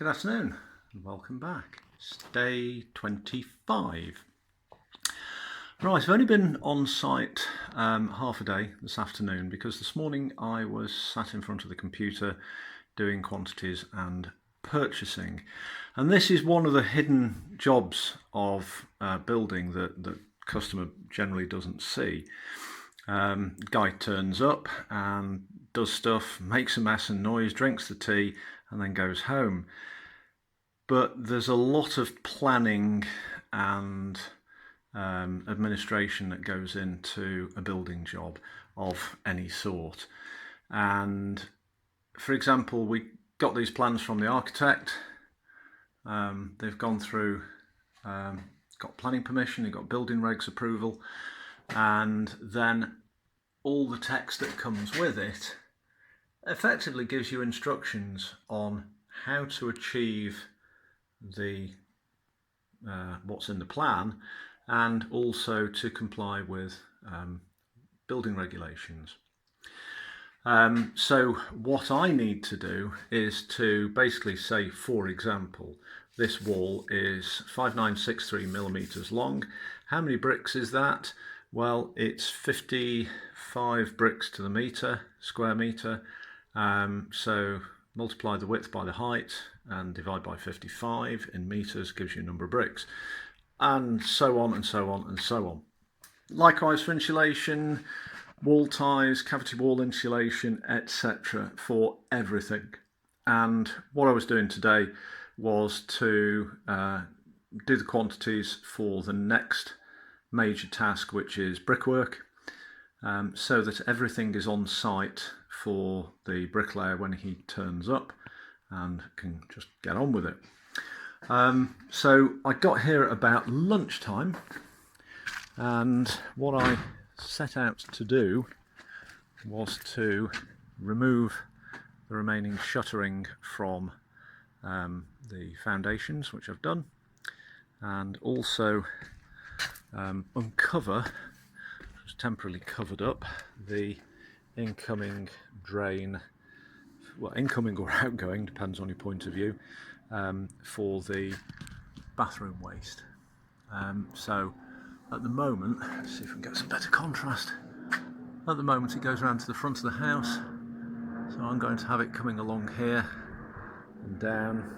Good afternoon and welcome back. It's day 25. Right, I've only been on site half a day this afternoon because this morning I was sat in front of the computer doing quantities and purchasing. And this is one of the hidden jobs of building that the customer generally doesn't see. Guy turns up and does stuff, makes a mess and noise, drinks the tea and then goes home. But there's a lot of planning and administration that goes into a building job of any sort. And for example, we got these plans from the architect. They've gone through, got planning permission, they've got building regs approval, and then all the text that comes with it effectively gives you instructions on how to achieve the what's in the plan, and also to comply with building regulations. So what I need to do is to basically say, for example, this wall is 5963 millimeters long. How many bricks is that? Well, it's 55 bricks to the meter, square meter. So multiply the width by the height and divide by 55 in meters gives you a number of bricks, and so on and so on and so on. Likewise for insulation, wall ties, cavity wall insulation, etc., for everything. And what I was doing today was to do the quantities for the next major task, which is brickwork, so that everything is on site for the bricklayer when he turns up and can just get on with it. So I got here at about lunchtime, and what I set out to do was to remove the remaining shuttering from the foundations, which I've done, and also uncover, just temporarily covered up, the incoming drain, well, incoming or outgoing, depends on your point of view, for the bathroom waste. So at the moment, let's see if we can get some better contrast. At the moment it goes around to the front of the house, so I'm going to have it coming along here and down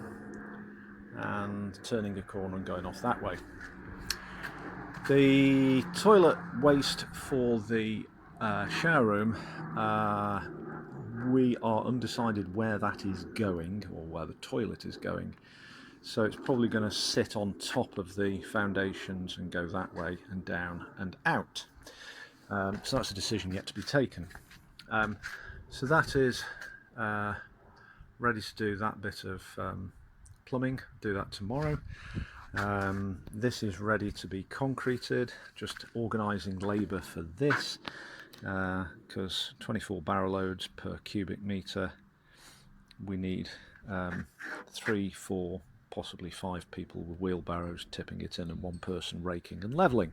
and turning a corner and going off that way. The toilet waste for the shower room, we are undecided where that is going, or where the toilet is going, so it's probably going to sit on top of the foundations and go that way and down and out. So that's a decision yet to be taken. So that is ready to do that bit of plumbing, do that tomorrow. This is ready to be concreted, just organising labour for this, because 24 barrel loads per cubic metre, we need 3, 4, possibly 5 people with wheelbarrows tipping it in and one person raking and levelling.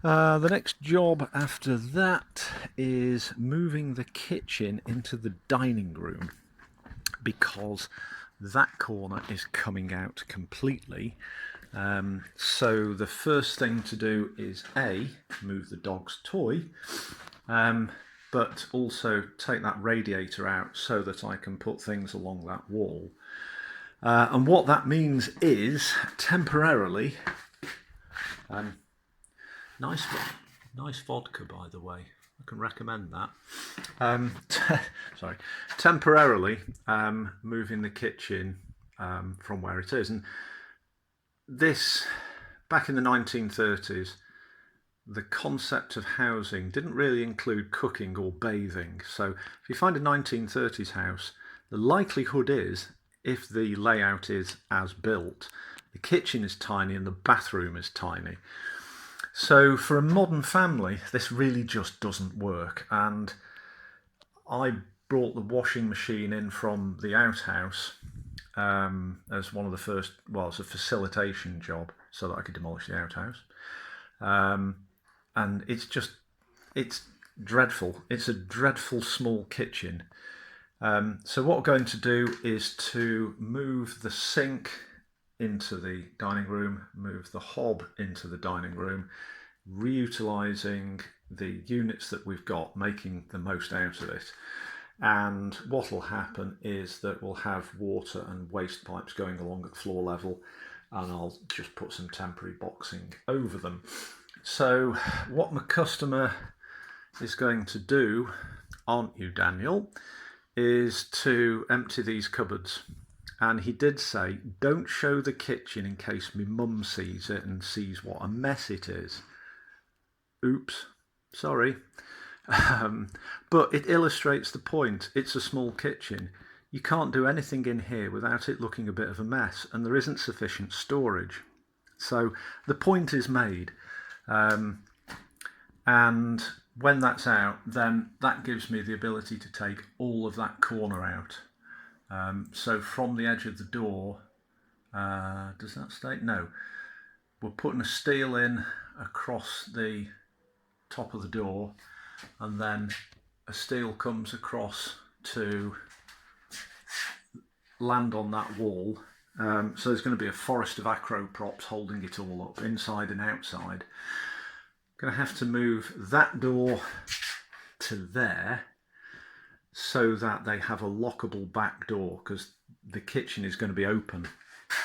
The next job after that is moving the kitchen into the dining room, because that corner is coming out completely. So the first thing to do is A, move the dog's toy, but also take that radiator out so that I can put things along that wall. And what that means is temporarily, nice vodka, by the way, I can recommend that. Sorry, temporarily moving the kitchen from where it is. And this, back in the 1930s, the concept of housing didn't really include cooking or bathing. So if you find a 1930s house, the likelihood is, if the layout is as built, the kitchen is tiny and the bathroom is tiny. So for a modern family, this really just doesn't work. And I brought the washing machine in from the outhouse as one of the first, well, it's a facilitation job so that I could demolish the outhouse. And it's dreadful. It's a dreadful small kitchen. So what we're going to do is to move the sink into the dining room, move the hob into the dining room, reutilising the units that we've got, making the most out of it. And what will happen is that we'll have water and waste pipes going along at floor level, and I'll just put some temporary boxing over them. So what my customer is going to do, aren't you, Daniel, is to empty these cupboards. And he did say, don't show the kitchen in case my mum sees it and sees what a mess it is. Oops, sorry. But it illustrates the point. It's a small kitchen. You can't do anything in here without it looking a bit of a mess, and there isn't sufficient storage. So the point is made. And when that's out, then that gives me the ability to take all of that corner out. So from the edge of the door, does that stay? No. We're putting a steel in across the top of the door, and then a steel comes across to land on that wall. So there's going to be a forest of acro props holding it all up, inside and outside. Going to have to move that door to there so that they have a lockable back door, because the kitchen is going to be open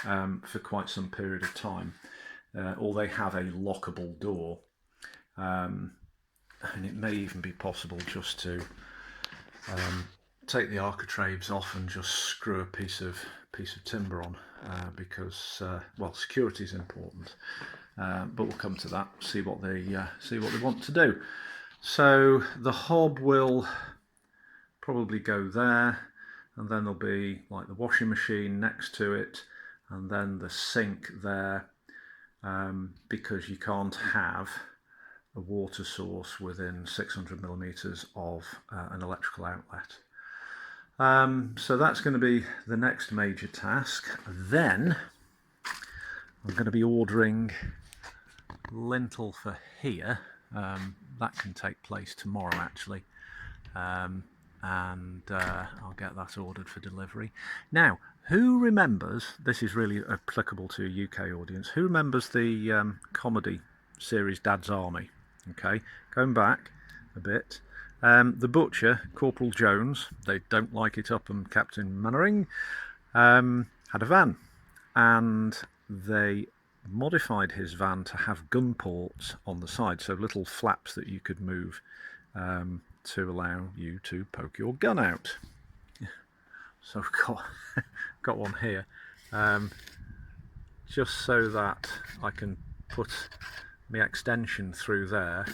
for quite some period of time, or they have a lockable door. And it may even be possible just to take the architraves off and just screw a piece of timber on, because well, security is important. But we'll come to that. See what they want to do. So the hob will probably go there, and then there'll be like the washing machine next to it, and then the sink there, because you can't have a water source within 600 millimeters of an electrical outlet. So that's going to be the next major task. Then I'm going to be ordering lintel for here. That can take place tomorrow, actually. And I'll get that ordered for delivery. Now, who remembers, this is really applicable to a UK audience, who remembers the comedy series Dad's Army? Okay, going back a bit. The butcher, Corporal Jones, they don't like it up, and Captain Mannering had a van, and they modified his van to have gun ports on the side, so little flaps that you could move to allow you to poke your gun out. So I've got one here, just so that I can put the extension through there,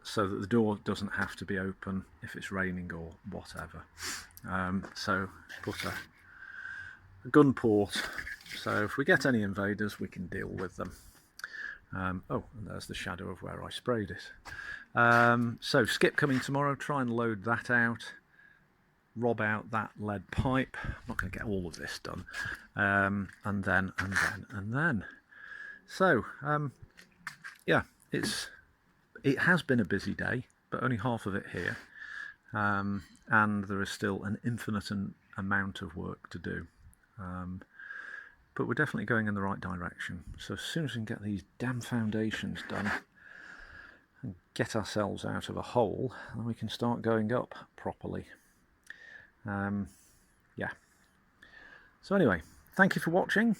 so that the door doesn't have to be open if it's raining or whatever. So put a gun port, so if we get any invaders we can deal with them. Oh, and there's the shadow of where I sprayed it. So skip coming tomorrow, try and load that out, rob out that lead pipe. I'm not going to get all of this done. And then. So, yeah, it has been a busy day, but only half of it here. And there is still an infinite amount of work to do. But we're definitely going in the right direction. So as soon as we can get these damn foundations done and get ourselves out of a hole, then we can start going up properly. Yeah. So anyway, thank you for watching.